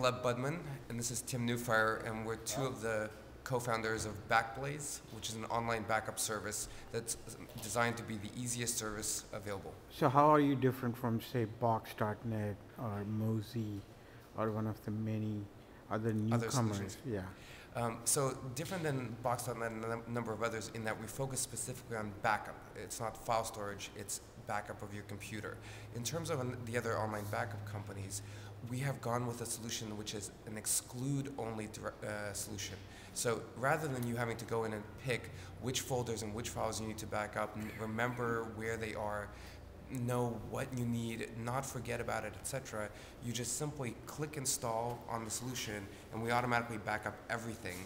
Gleb Budman, and this is Tim Newfire, and we're two of the co-founders of BackBlaze, which is an online backup service that's designed to be the easiest service available. So how are you different from, say, Box.net or Mozy or one of the many other newcomers? So different than Box.net and a number of others in that we focus specifically on backup. It's not file storage, it's backup of your computer. In terms of the other online backup companies, we have gone with a solution which is an exclude-only solution. So rather than you having to go in and pick which folders and which files you need to back up, and remember where they are, know what you need, not forget about it, etc., you just simply click install on the solution and we automatically back up everything,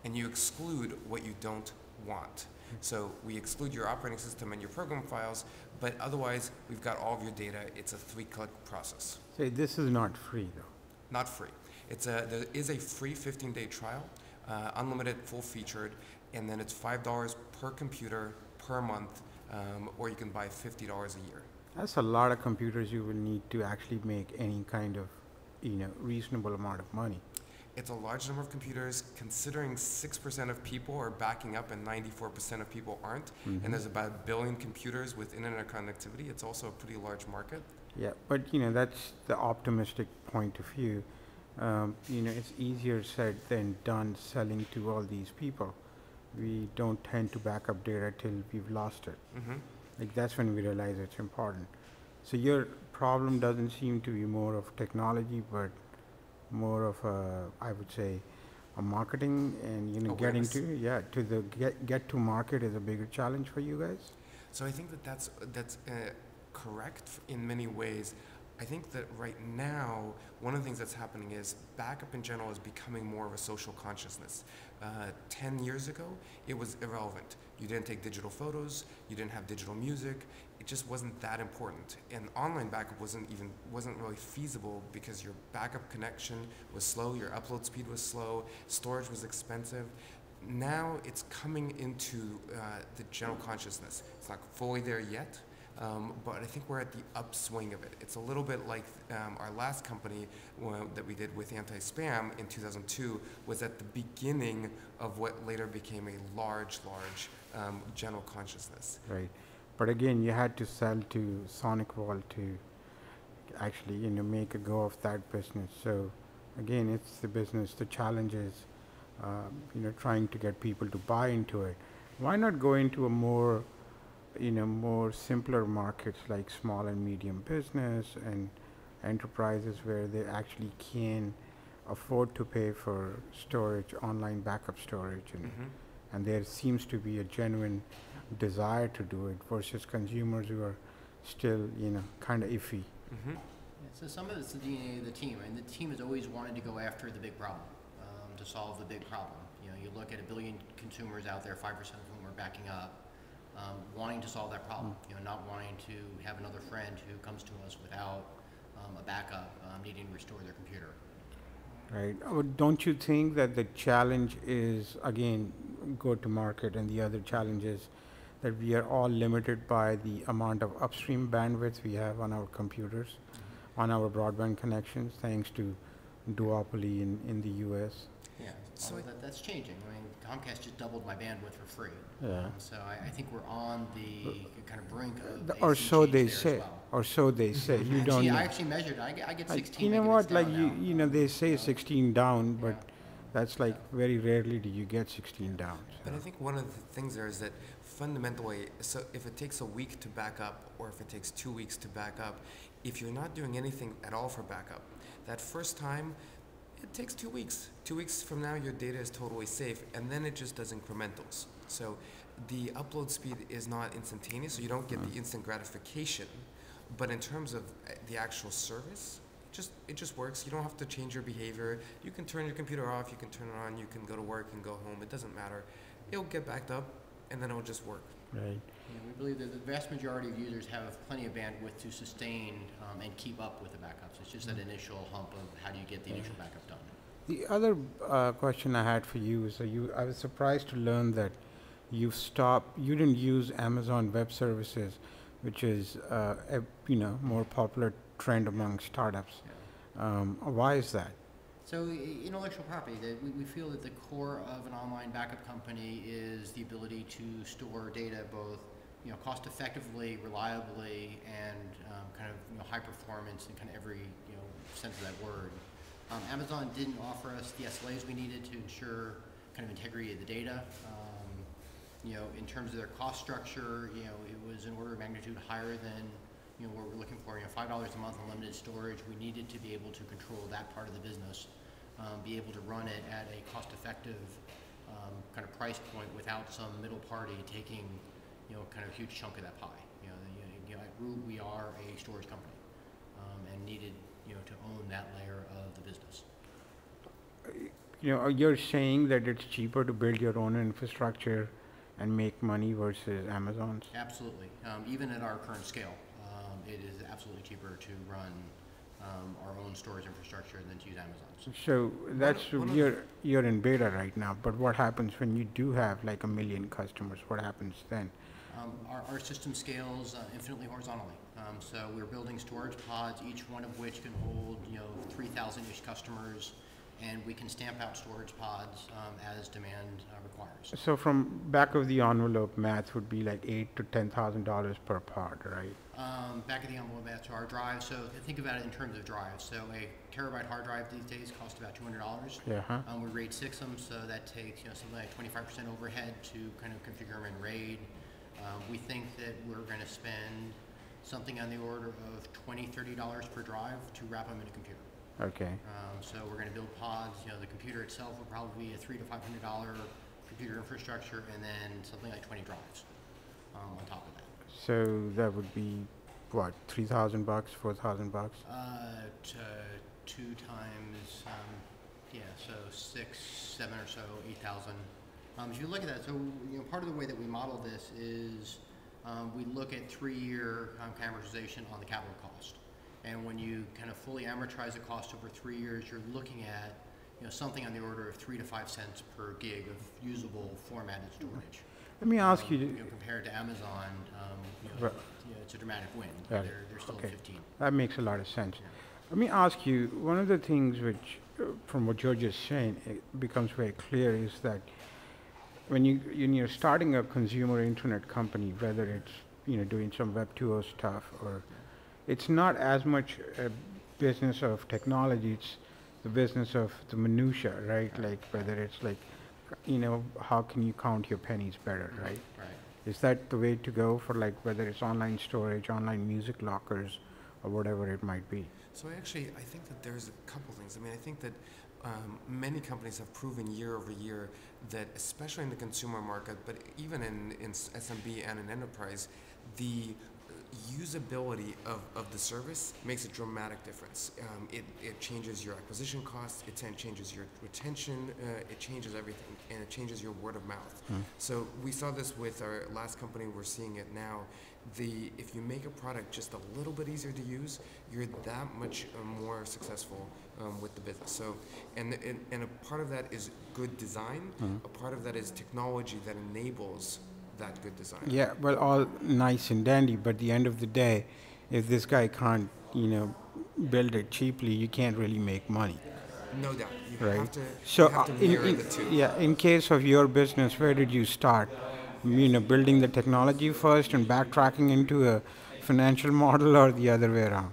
and you exclude what you don't want. So we exclude your operating system and your program files, but otherwise we've got all of your data. It's a 3-click process. So this is not free though? Not free. There is a free 15-day trial, unlimited, full-featured, and then it's $5 per computer per month, or you can buy $50 a year. That's a lot of computers you will need to actually make any kind of, reasonable amount of money. It's a large number of computers, considering 6% of people are backing up and 94% of people aren't, and there's about 1 billion computers with internet connectivity. It's also a pretty large market. Yeah, but that's the optimistic point of view. It's easier said than done selling to all these people. We don't tend to back up data till we've lost it. Like that's when we realize it's important. So your problem doesn't seem to be more of technology, but more of a, I would say, a marketing and getting to get to market is a bigger challenge for you guys. So I think that's correct in many ways. I think that right now, one of the things that's happening is backup in general is becoming more of a social consciousness. 10 years ago, it was irrelevant. You didn't take digital photos, you didn't have digital music, it just wasn't that important. And online backup wasn't really feasible because your backup connection was slow, your upload speed was slow, storage was expensive. Now it's coming into the general consciousness. It's not fully there yet. But I think we're at the upswing of it. It's a little bit like our last company that we did with anti-spam in 2002 was at the beginning of what later became a large general consciousness. Right. But again, you had to sell to SonicWall to actually make a go of that business. So again, it's the business. The challenge is trying to get people to buy into it. Why not go into a more simpler markets like small and medium business and enterprises where they actually can afford to pay for storage, online backup storage, and there seems to be a genuine desire to do it versus consumers who are still, kind of iffy. Yeah, so some of it's the DNA of the team, and the team has always wanted to go after the big problem, to solve the big problem. You look at 1 billion consumers out there, 5% of whom are backing up. Wanting to solve that problem, not wanting to have another friend who comes to us without a backup, needing to restore their computer. Right. Don't you think that the challenge is, again, go to market, and the other challenge is that we are all limited by the amount of upstream bandwidth we have on our computers, on our broadband connections, thanks to duopoly in the US? Yeah, so that's changing. I mean, Comcast just doubled my bandwidth for free. Yeah. So I think we're on the kind of brink of or so they say. Well. Or so they say. You don't know. I actually measured. I get 16. You know what? Like they say 16 down, but that's like very rarely do you get 16 down. So. But I think one of the things there is that fundamentally, so if it takes a week to back up, or if it takes 2 weeks to back up, if you're not doing anything at all for backup, that first time, it takes 2 weeks. 2 weeks from now, your data is totally safe, and then it just does incrementals. So the upload speed is not instantaneous, so you don't get the instant gratification. But in terms of the actual service, it just works. You don't have to change your behavior. You can turn your computer off, you can turn it on, you can go to work and go home. It doesn't matter. It'll get backed up, and then it'll just work. Right. Yeah, we believe that the vast majority of users have plenty of bandwidth to sustain and keep up with the backups. It's just that initial hump of how do you get the initial backup done. The other question I had for you is, I was surprised to learn that you didn't use Amazon Web Services, which is a more popular trend among startups. Yeah. Why is that? So intellectual property, that we feel that the core of an online backup company is the ability to store data both cost effectively, reliably, and kind of high performance in kind of every sense of that word. Amazon didn't offer us the SLAs we needed to ensure kind of integrity of the data. In terms of their cost structure, it was an order of magnitude higher than what we're looking for. $5 a month unlimited storage. We needed to be able to control that part of the business, be able to run it at a cost-effective kind of price point without some middle party taking kind of a huge chunk of that pie. At root, we are a storage company, and needed to own that layer of the business. You're saying that it's cheaper to build your own infrastructure and make money versus Amazon's? Absolutely. Even at our current scale, it is absolutely cheaper to run our own storage infrastructure than to use Amazon's. So that's you're in beta right now, but what happens when you do have like 1 million customers? What happens then? Our system scales infinitely horizontally. So we're building storage pods, each one of which can hold 3,000-ish customers, and we can stamp out storage pods as demand requires. So from back of the envelope math would be like $8,000 to $10,000 per pod, right? Back of the envelope math to our drive. So think about it in terms of drives. So a terabyte hard drive these days costs about $200. Yeah. We RAID 6 them, so that takes something like 25% overhead to kind of configure them in RAID. We think that we're going to spend something on the order of $20, $30 per drive to wrap them in a computer. Okay. So we're going to build pods. The computer itself will probably be a $300 to $500 computer infrastructure, and then something like 20 drives on top of that. So that would be what, $3,000, $4,000? Two times, so 6, 7 or so, 8,000. If you look at that, so part of the way that we model this is we look at 3-year amortization on the capital cost. And when you kind of fully amortize the cost over 3 years, you're looking at something on the order of 3 to 5 cents per gig of usable formatted storage. Let me ask you. Compared to Amazon, it's a dramatic win. Yeah. They're still at 15. That makes a lot of sense. Yeah. Let me ask you, one of the things which, from what you're just saying, it becomes very clear is that when you're starting a consumer internet company, whether it's doing some Web 2.0 stuff, or it's not as much a business of technology, it's the business of the minutia, right? Like whether it's like, how can you count your pennies better, right? Right. Is that the way to go for like whether it's online storage, online music lockers, or whatever it might be? So I think that there's a couple things. I think that many companies have proven year over year that, especially in the consumer market, but even in SMB and in enterprise, the usability of the service makes a dramatic difference. It changes your acquisition costs, it changes your retention, it changes everything, and it changes your word of mouth. So we saw this with our last company, we're seeing it now. If you make a product just a little bit easier to use, you're that much more successful with the business. So, and a part of that is good design, a part of that is technology that enables that good design. Yeah, well, all nice and dandy, but at the end of the day, if this guy can't, build it cheaply, you can't really make money. No doubt. You Right. have to, So, you have to mirror the two. in case of your business, where did you start? Building the technology first and backtracking into a financial model, or the other way around?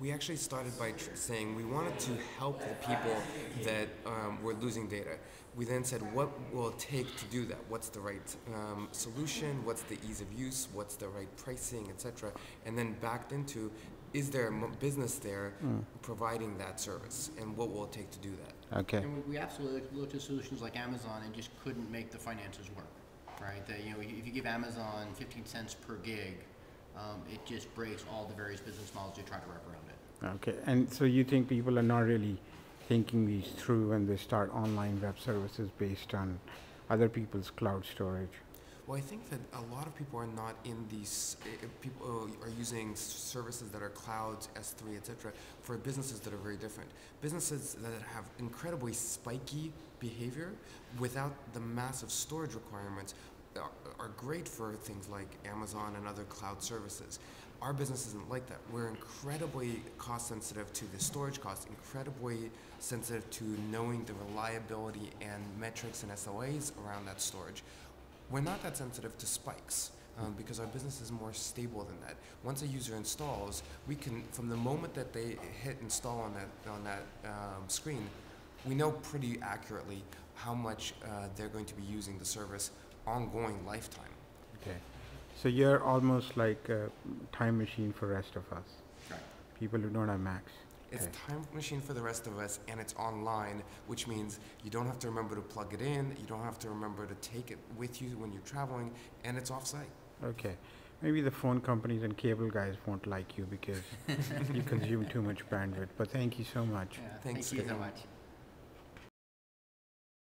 We actually started by saying we wanted to help the people that were losing data. We then said, what will it take to do that? What's the right solution? What's the ease of use? What's the right pricing, etc.? And then backed into, is there a business there providing that service? And what will it take to do that? Okay. And we absolutely looked at solutions like Amazon and just couldn't make the finances work, right? That, if you give Amazon 15 cents per gig, it just breaks all the various business models you try to wrap around it. Okay, and so you think people are not really thinking these through when they start online web services based on other people's cloud storage? Well, I think that a lot of people are not in these, people are using services that are clouds, S3, etc., for businesses that are very different. Businesses that have incredibly spiky behavior without the massive storage requirements are great for things like Amazon and other cloud services. Our business isn't like that. We're incredibly cost sensitive to the storage costs, incredibly sensitive to knowing the reliability and metrics and SLAs around that storage. We're not that sensitive to spikes because our business is more stable than that. Once a user installs, we can, from the moment that they hit install on that screen, we know pretty accurately how much they're going to be using the service ongoing lifetime. Okay. So you're almost like a time machine for the rest of us, Right. people who don't have Macs. It's Okay. a time machine for the rest of us, and it's online, which means you don't have to remember to plug it in, you don't have to remember to take it with you when you're traveling, and it's off-site. Okay. Maybe the phone companies and cable guys won't like you because you consume too much bandwidth, but thank you so much. Yeah, Thanks, thank you so Kevin. much.